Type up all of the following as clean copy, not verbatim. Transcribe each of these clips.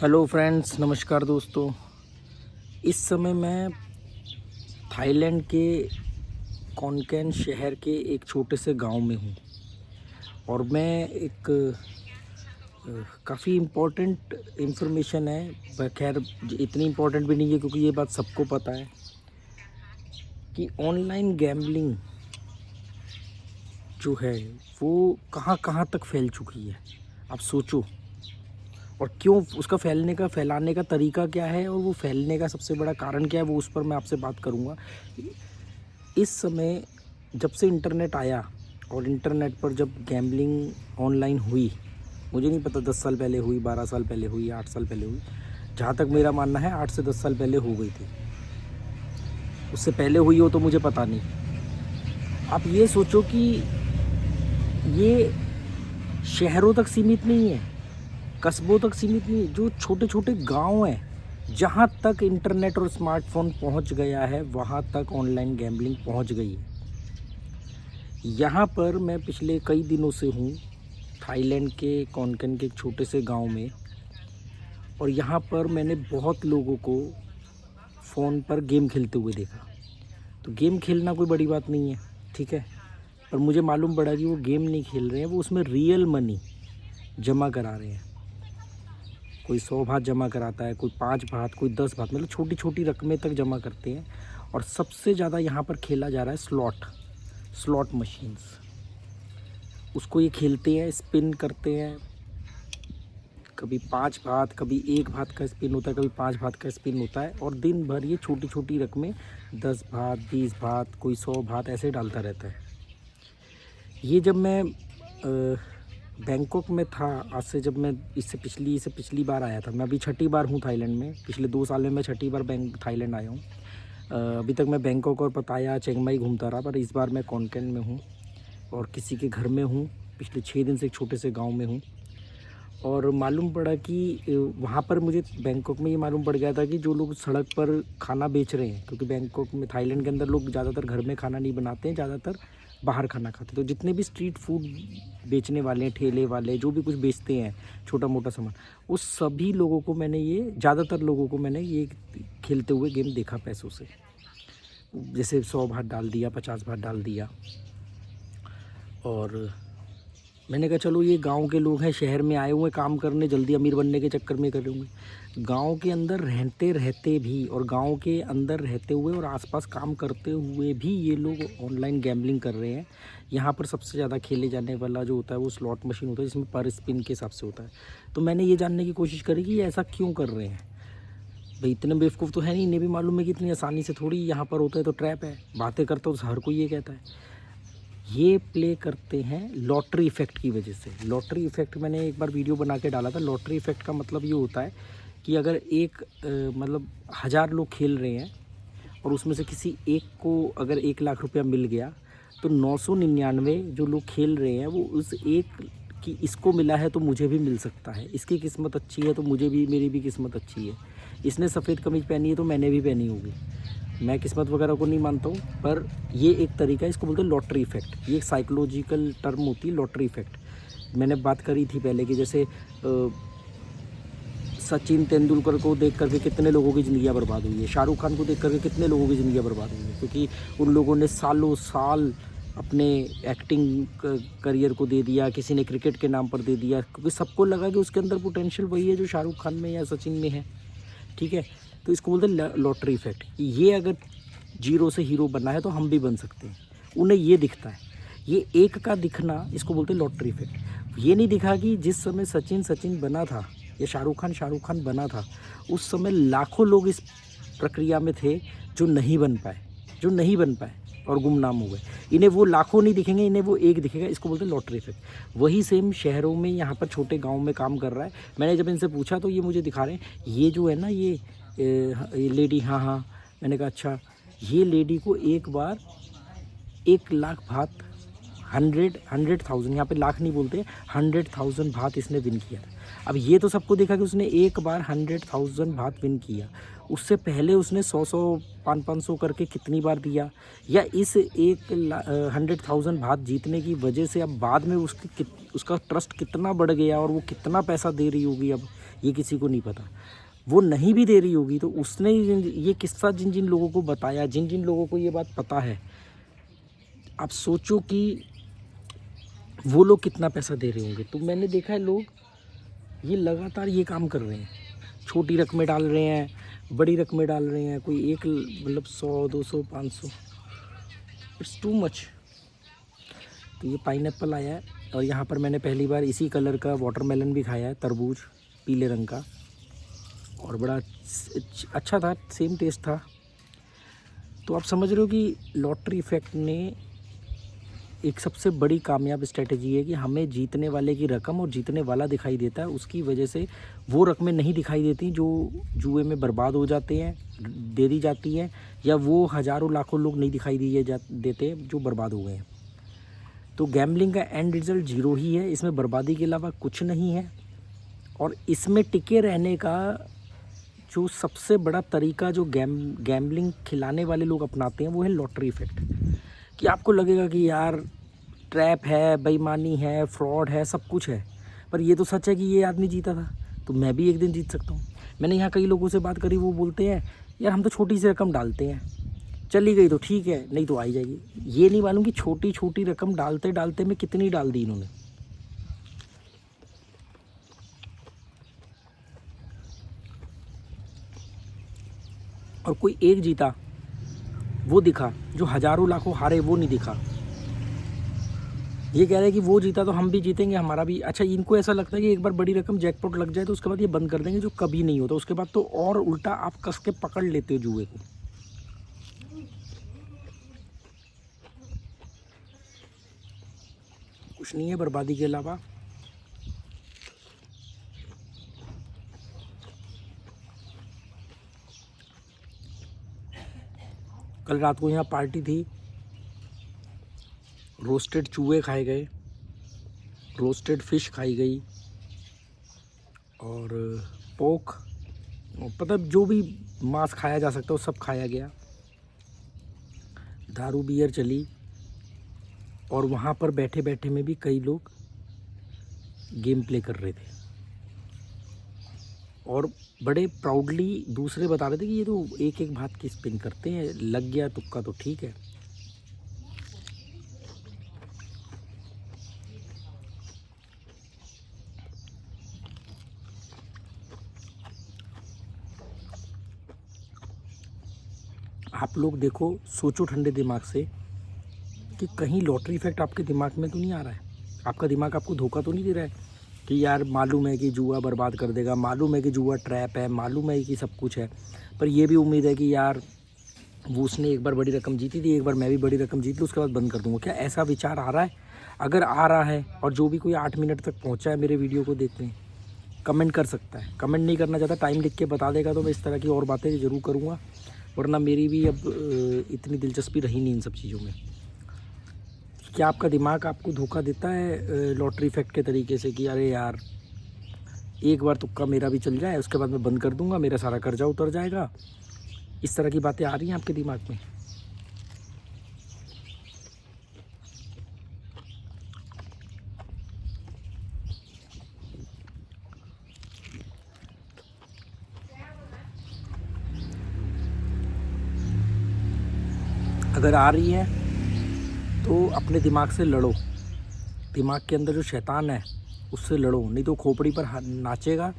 Hello friends, नमस्कार दोस्तों। इस समय मैं थाईलैंड के कोनकैन शहर के एक छोटे से गांव में हूं और मैं एक काफ़ी इम्पोर्टेंट इन्फॉर्मेशन है, पर खैर इतनी इम्पोर्टेंट भी नहीं है क्योंकि ये बात सबको पता है कि ऑनलाइन गैम्बलिंग जो है वो कहां कहां तक फैल चुकी है। आप सोचो, और क्यों उसका फैलाने का तरीका क्या है और वो फैलने का सबसे बड़ा कारण क्या है, वो उस पर मैं आपसे बात करूँगा। इस समय जब से इंटरनेट आया और इंटरनेट पर जब गैम्बलिंग ऑनलाइन हुई, मुझे नहीं पता 10 साल पहले हुई, 12 साल पहले हुई, 8 साल पहले हुई। जहाँ तक मेरा मानना है 8 से 10 साल पहले हो गई थी। उससे पहले हुई हो तो मुझे पता नहीं। आप ये सोचो कि ये शहरों तक सीमित नहीं है, कस्बों तक सीमित नहीं है, जो छोटे छोटे गांव हैं जहां तक इंटरनेट और स्मार्टफोन पहुंच गया है वहां तक ऑनलाइन गैम्बलिंग पहुंच गई है। यहाँ पर मैं पिछले कई दिनों से हूँ थाईलैंड के कोनकन के एक छोटे से गांव में, और यहाँ पर मैंने बहुत लोगों को फ़ोन पर गेम खेलते हुए देखा। तो गेम खेलना कोई बड़ी बात नहीं है, ठीक है, पर मुझे मालूम पड़ा कि वो गेम नहीं खेल रहे हैं, वो उसमें रियल मनी जमा करा रहे हैं। कोई 100 बात जमा कराता है, कोई 5 बात, कोई 10 बात, मतलब छोटी छोटी रकमें तक जमा करते हैं। और सबसे ज़्यादा यहाँ पर खेला जा रहा है स्लॉट मशीन्स। उसको ये खेलते हैं, स्पिन करते हैं। कभी 5 बात, कभी 1 बात का स्पिन होता है, कभी 5 बात का स्पिन होता है, और दिन भर ये छोटी छोटी रकमें 10 बात, 20 बात, कोई 100 बात ऐसे डालता रहता है। ये जब मैं बैंकॉक में था, आज से जब मैं इससे पिछली बार आया था, मैं अभी छठी बार हूँ थाईलैंड में। पिछले 2 साल में मैं छठी बार थाईलैंड आया हूँ। अभी तक मैं बैंकॉक और पताया, चिंग माई घूमता रहा, पर इस बार मैं कोनकन में हूँ और किसी के घर में हूँ। पिछले 6 दिन से एक छोटे से गांव में हूँ, और मालूम पड़ा कि वहाँ पर मुझे बैंकॉक में ये मालूम पड़ गया था कि जो लोग सड़क पर खाना बेच रहे हैं, क्योंकि बैंकॉक में, थाईलैंड के अंदर लोग ज़्यादातर घर में खाना नहीं बनाते हैं, ज़्यादातर बाहर खाना खाते। तो जितने भी स्ट्रीट फूड बेचने वाले हैं, ठेले वाले, जो भी कुछ बेचते हैं छोटा मोटा सामान, उस सभी लोगों को मैंने ज़्यादातर लोगों को मैंने ये खेलते हुए गेम देखा पैसों से। जैसे 100 बात डाल दिया, 50 बात डाल दिया। और मैंने कहा चलो ये गांव के लोग हैं, शहर में आए हुए काम करने, जल्दी अमीर बनने के चक्कर में कर होंगे। गांव के अंदर रहते रहते भी, और गांव के अंदर रहते हुए और आसपास काम करते हुए भी ये लोग ऑनलाइन गैम्बलिंग कर रहे हैं। यहाँ पर सबसे ज़्यादा खेले जाने वाला जो होता है वो स्लॉट मशीन होता है, जिसमें पर स्पिन के हिसाब से होता है। तो मैंने ये जानने की कोशिश करी कि ये ऐसा क्यों कर रहे हैं। भाई इतने बेवकूफ़ तो है नहीं, इन्हें भी मालूम है कि इतनी आसानी से थोड़ी यहाँ पर होता है, तो ट्रैप है। बातें करता हूँ तो हर कोई ये कहता है। ये प्ले करते हैं लॉटरी इफ़ेक्ट की वजह से। लॉटरी इफ़ेक्ट मैंने एक बार वीडियो बना के डाला था। लॉटरी इफ़ेक्ट का मतलब ये होता है कि अगर मतलब 1000 लोग खेल रहे हैं और उसमें से किसी एक को अगर 1 लाख रुपया मिल गया, तो 999 जो लोग खेल रहे हैं वो उस एक कि इसको मिला है तो मुझे भी मिल सकता है, इसकी किस्मत अच्छी है तो मुझे भी, मेरी भी किस्मत अच्छी है, इसने सफ़ेद कमीज़ पहनी है तो मैंने भी पहनी होगी। मैं किस्मत वगैरह को नहीं मानता हूँ, पर ये एक तरीका है, इसको बोलते हैं लॉटरी इफ़ेक्ट। ये एक साइकोलॉजिकल टर्म होती है, लॉटरी इफ़ेक्ट। मैंने बात करी थी पहले कि जैसे सचिन तेंदुलकर को देख करके कितने लोगों की ज़िंदगियाँ बर्बाद हुई है, शाहरुख खान को देख करके कितने लोगों की ज़िंदगियाँ बर्बाद हुई है, क्योंकि उन लोगों ने सालों साल अपने एक्टिंग करियर को दे दिया, किसी ने क्रिकेट के नाम पर दे दिया, क्योंकि सबको लगा कि उसके अंदर पोटेंशियल वही है जो शाहरुख खान में या सचिन में है, ठीक है। तो इसको बोलते हैं लॉटरी इफ़ेक्ट। ये अगर जीरो से हीरो बनना है तो हम भी बन सकते हैं, उन्हें ये दिखता है। ये एक का दिखना, इसको बोलते हैं लॉटरी इफ़ेक्ट। ये नहीं दिखा कि जिस समय सचिन बना था या शाहरुख खान बना था, उस समय लाखों लोग इस प्रक्रिया में थे जो नहीं बन पाए और गुमनाम हो गए। इन्हें वो लाखों नहीं दिखेंगे, इन्हें वो एक दिखेगा। इसको बोलते हैं लॉटरी इफ़ेक्ट। वही सेम शहरों में, यहाँ पर छोटे गांव में काम कर रहा है। मैंने जब इनसे पूछा तो ये मुझे दिखा रहे हैं, ये जो है ना ये लेडी, हाँ, मैंने कहा अच्छा। ये लेडी को एक बार 1 लाख बात, 100,000, यहाँ पे लाख नहीं बोलते, 100,000 बात इसने विन किया था। अब ये तो सबको देखा कि उसने एक बार 100,000 बात विन किया, उससे पहले उसने 100-100 500-500 करके कितनी बार दिया, या इस 100,000 बात जीतने की वजह से अब बाद में उसका ट्रस्ट कितना बढ़ गया और वो कितना पैसा दे रही होगी, अब ये किसी को नहीं पता। वो नहीं भी दे रही होगी तो उसने ये किस्सा जिन जिन लोगों को बताया, जिन जिन लोगों को ये बात पता है, आप सोचो कि वो लोग कितना पैसा दे रहे होंगे। तो मैंने देखा है लोग ये लगातार ये काम कर रहे हैं, छोटी रकमें डाल रहे हैं, बड़ी रकमें डाल रहे हैं, कोई एक मतलब 100 200 500, इट्स टू मच। तो ये पाइनएप्पल आया है और यहाँ पर मैंने पहली बार इसी कलर का वाटरमेलन भी खाया है, तरबूज पीले रंग का, और बड़ा अच्छा था, सेम टेस्ट था। तो आप समझ रहे हो कि लॉटरी इफ़ेक्ट ने एक सबसे बड़ी कामयाब स्ट्रेटजी है कि हमें जीतने वाले की रकम और जीतने वाला दिखाई देता है, उसकी वजह से वो रकमें नहीं दिखाई देती जो जुए में बर्बाद हो जाते हैं, दे दी जाती हैं, या वो हज़ारों लाखों लोग नहीं दिखाई देते जो बर्बाद हो गए हैं। तो गैम्बलिंग का एंड रिज़ल्ट ज़ीरो ही है, इसमें बर्बादी के अलावा कुछ नहीं है। और इसमें टिके रहने का जो सबसे बड़ा तरीका जो गैम्बलिंग खिलाने वाले लोग अपनाते हैं वो है लॉटरी इफ़ेक्ट। कि आपको लगेगा कि यार ट्रैप है, बेईमानी है, फ्रॉड है, सब कुछ है, पर ये तो सच है कि ये आदमी जीता था तो मैं भी एक दिन जीत सकता हूँ। मैंने यहाँ कई लोगों से बात करी, वो बोलते हैं यार हम तो छोटी सी रकम डालते हैं, चली गई तो ठीक है, नहीं तो आई जाएगी। ये नहीं मालूम कि छोटी छोटी रकम डालते डालते में कितनी डाल दी इन्होंने। और कोई एक जीता वो दिखा, जो हज़ारों लाखों हारे वो नहीं दिखा। ये कह रहे हैं कि वो जीता तो हम भी जीतेंगे, हमारा भी। अच्छा, इनको ऐसा लगता है कि एक बार बड़ी रकम जैकपॉट लग जाए तो उसके बाद ये बंद कर देंगे, जो कभी नहीं होता। उसके बाद तो और उल्टा आप कस के पकड़ लेते हो जुए को। कुछ नहीं है बर्बादी के अलावा। कल रात को यहाँ पार्टी थी, रोस्टेड चूहे खाए गए, रोस्टेड फिश खाई गई, और पोक, मतलब जो भी मांस खाया जा सकता है वो सब खाया गया। दारू बियर चली, और वहाँ पर बैठे बैठे में भी कई लोग गेम प्ले कर रहे थे, और बड़े प्राउडली दूसरे बता रहे थे कि ये तो एक एक बात की स्पिन करते हैं, लग गया तुक्का तो ठीक है। आप लोग देखो, सोचो ठंडे दिमाग से कि कहीं लॉटरी इफेक्ट आपके दिमाग में तो नहीं आ रहा है, आपका दिमाग आपको धोखा तो नहीं दे रहा है कि यार मालूम है कि जुआ बर्बाद कर देगा, मालूम है कि जुआ ट्रैप है, मालूम है कि सब कुछ है, पर ये भी उम्मीद है कि यार वो उसने एक बार बड़ी रकम जीती थी, एक बार मैं भी बड़ी रकम जीत लूँ, उसके बाद बंद कर दूँगा। क्या ऐसा विचार आ रहा है? अगर आ रहा है, और जो भी कोई 8 मिनट तक पहुँचा है मेरे वीडियो को देखने, कमेंट कर सकता है। कमेंट नहीं करना चाहता, टाइम लिख के बता देगा तो मैं इस तरह की और बातें ज़रूर करूँगा, वरना मेरी भी अब इतनी दिलचस्पी रही नहीं इन सब चीज़ों में। क्या आपका दिमाग आपको धोखा देता है लॉटरी इफेक्ट के तरीके से कि अरे यार एक बार तुक्का मेरा भी चल जाए, उसके बाद मैं बंद कर दूंगा, मेरा सारा कर्जा उतर जाएगा? इस तरह की बातें आ रही हैं आपके दिमाग में? अगर आ रही है तो अपने दिमाग से लड़ो, दिमाग के अंदर जो शैतान है उससे लड़ो, नहीं तो खोपड़ी पर नाचेगा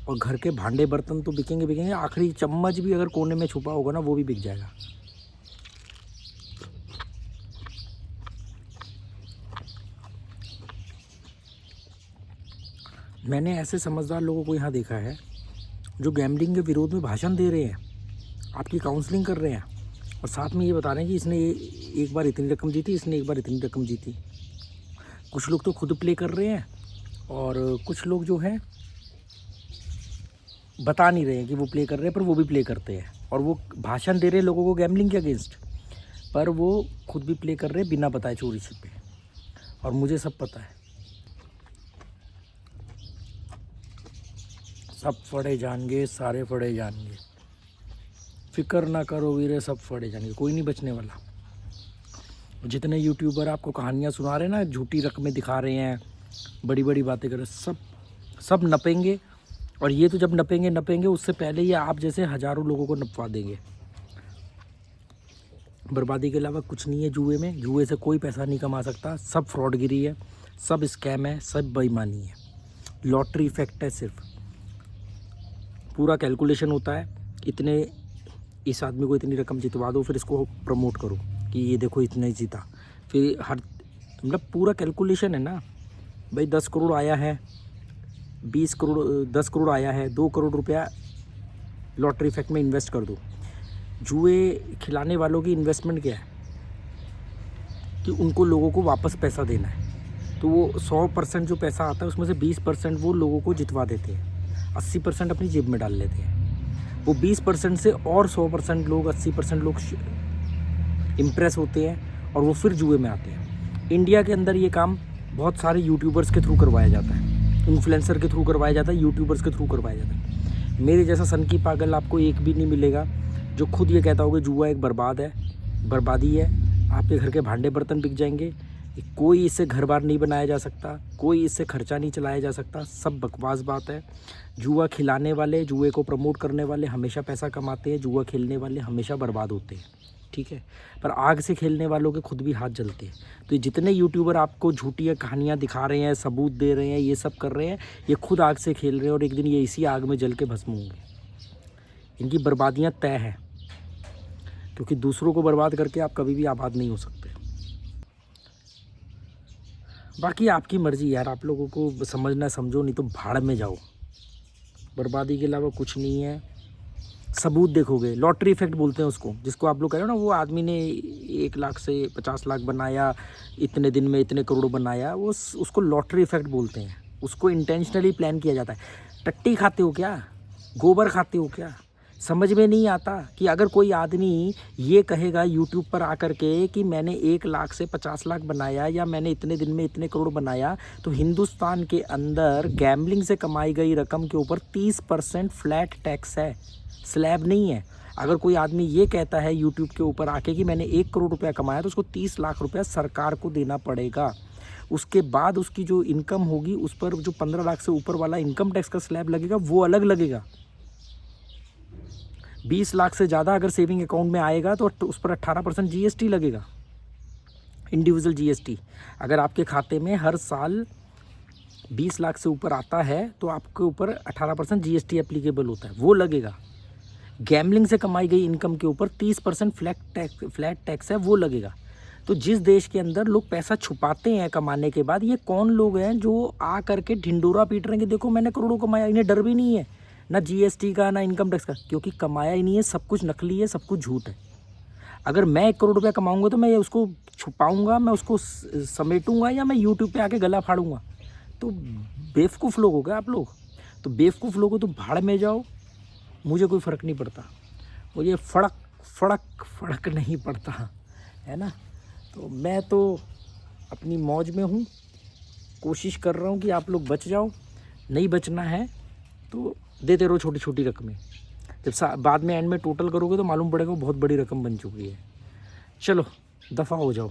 और घर के भांडे बर्तन तो बिकेंगे, आखिरी चम्मच भी अगर कोने में छुपा होगा ना वो भी बिक जाएगा। मैंने ऐसे समझदार लोगों को यहाँ देखा है जो गैम्बलिंग के विरोध में भाषण दे रहे हैं, आपकी काउंसलिंग कर रहे हैं, और साथ में ये बता रहे हैं कि इसने एक बार इतनी रकम जीती, इसने एक बार इतनी रकम जीती। कुछ लोग तो खुद प्ले कर रहे हैं, और कुछ लोग जो हैं बता नहीं रहे हैं कि वो प्ले कर रहे हैं, पर वो भी प्ले करते हैं, और वो भाषण दे रहे हैं लोगों को गैम्बलिंग के अगेंस्ट, पर वो खुद भी प्ले कर रहे हैं बिना बताए, चोरी छिपे। और मुझे सब पता है। सब फड़े जाएंगे, सारे फड़े जाएंगे। फिक्र ना करो वीरे, सब फड़े जाएंगे, कोई नहीं बचने वाला। जितने यूट्यूबर आपको कहानियाँ सुना रहे हैं ना, झूठी रकमें दिखा रहे हैं, बड़ी बड़ी बातें कर रहे हैं, सब नपेंगे। और ये तो जब नपेंगे उससे पहले ही आप जैसे हज़ारों लोगों को नपवा देंगे। बर्बादी के अलावा कुछ नहीं है जुए में। जुए से कोई पैसा नहीं कमा सकता, सब फ्रॉडगिरी है, सब स्कैम है, सब बेईमानी है, लॉटरी इफेक्ट है। सिर्फ पूरा कैलकुलेशन होता है, इतने इस आदमी को इतनी रकम जितवा दो, फिर इसको प्रमोट करो कि ये देखो इतने जीता। फिर हर मतलब पूरा कैलकुलेशन है ना भाई। 10 करोड़ आया है, 20 करोड़, 10 करोड़ आया है, 2 करोड़ रुपया लॉटरी इफेक्ट में इन्वेस्ट कर दो। जुए खिलाने वालों की इन्वेस्टमेंट क्या है कि उनको लोगों को वापस पैसा देना है। तो वो 100% जो पैसा आता है उसमें से 20% वो लोगों को जितवा देते हैं, 80% अपनी जेब में डाल लेते हैं। वो 20% से और 100% लोग, 80% लोग इम्प्रेस होते हैं और वो फिर जुए में आते हैं। इंडिया के अंदर ये काम बहुत सारे यूट्यूबर्स के थ्रू करवाया जाता है, इन्फ्लुएंसर के थ्रू करवाया जाता है, यूट्यूबर्स के थ्रू करवाया जाता है। मेरे जैसा सन की पागल आपको एक भी नहीं मिलेगा जो खुद ये कहता होगा जुआ एक बर्बादी है। आपके घर के भांडे बर्तन बिक जाएंगे, कोई इससे घर बार नहीं बनाया जा सकता, कोई इससे खर्चा नहीं चलाया जा सकता, सब बकवास बात है। जुआ खिलाने वाले, जुए को प्रमोट करने वाले हमेशा पैसा कमाते हैं, जुआ खेलने वाले हमेशा बर्बाद होते हैं, ठीक है। पर आग से खेलने वालों के खुद भी हाथ जलते हैं। तो जितने यूट्यूबर आपको झूठी कहानियाँ दिखा रहे हैं, सबूत दे रहे हैं, ये सब कर रहे हैं, ये खुद आग से खेल रहे हैं और एक दिन ये इसी आग में जल के भस्म होंगे। इनकी बर्बादियाँ तय है, क्योंकि दूसरों को बर्बाद करके आप कभी भी आबाद नहीं हो सकते। बाकी आपकी मर्ज़ी यार, आप लोगों को समझना समझो, नहीं तो भाड़ में जाओ। बर्बादी के अलावा कुछ नहीं है। सबूत देखोगे, लॉटरी इफेक्ट बोलते हैं उसको, जिसको आप लोग कह रहे हो ना, वो आदमी ने 1 लाख से 50 लाख बनाया, इतने दिन में इतने करोड़ बनाया, वो उसको लॉटरी इफेक्ट बोलते हैं। उसको इंटेंशनली प्लान किया जाता है। टट्टी खाते हो क्या, गोबर खाते हो क्या? समझ में नहीं आता कि अगर कोई आदमी ये कहेगा यूट्यूब पर आकर के कि मैंने 1 लाख से 50 लाख बनाया या मैंने इतने दिन में इतने करोड़ बनाया, तो हिंदुस्तान के अंदर गैम्बलिंग से कमाई गई रकम के ऊपर 30% फ्लैट टैक्स है, स्लैब नहीं है। अगर कोई आदमी ये कहता है यूट्यूब के ऊपर आके कि मैंने 1 करोड़ रुपया कमाया, तो उसको 30 लाख रुपया सरकार को देना पड़ेगा। उसके बाद उसकी जो इनकम होगी उस पर जो 15 लाख से ऊपर वाला इनकम टैक्स का स्लैब लगेगा, वो अलग लगेगा। 20 लाख से ज़्यादा अगर सेविंग अकाउंट में आएगा तो उस पर 18% जीएसटी लगेगा, इंडिविजुअल जीएसटी। अगर आपके खाते में हर साल 20 लाख से ऊपर आता है तो आपके ऊपर 18% जीएसटी एप्लीकेबल होता है, वो लगेगा। गैम्बलिंग से कमाई गई इनकम के ऊपर 30% फ्लैट टैक्स है, वो लगेगा। तो जिस देश के अंदर लोग पैसा छुपाते हैं कमाने के बाद, ये कौन लोग हैं जो आ करके ढिंडोरा पीट रहे हैं कि देखो मैंने करोड़ों कमाया। इन्हें डर भी नहीं है ना जीएसटी का ना इनकम टैक्स का, क्योंकि कमाया ही नहीं है, सब कुछ नकली है, सब कुछ झूठ है। अगर मैं 1 करोड़ रुपया कमाऊंगा तो मैं उसको छुपाऊंगा, मैं उसको समेटूंगा, या मैं यूट्यूब पे आके गला फाड़ूंगा? तो बेवकूफ़ लोग हो गए आप लोग। तो बेवकूफ़ लोगों तो भाड़ में जाओ, मुझे कोई फ़र्क नहीं पड़ता, मुझे फड़क नहीं पड़ता, है ना। तो मैं तो अपनी मौज में हूँ, कोशिश कर रहा हूँ कि आप लोग बच जाओ। नहीं बचना है तो देते रहो छोटी छोटी रकमें, जब बाद में एंड में टोटल करोगे तो मालूम पड़ेगा बहुत बड़ी रकम बन चुकी है। चलो दफ़ा हो जाओ।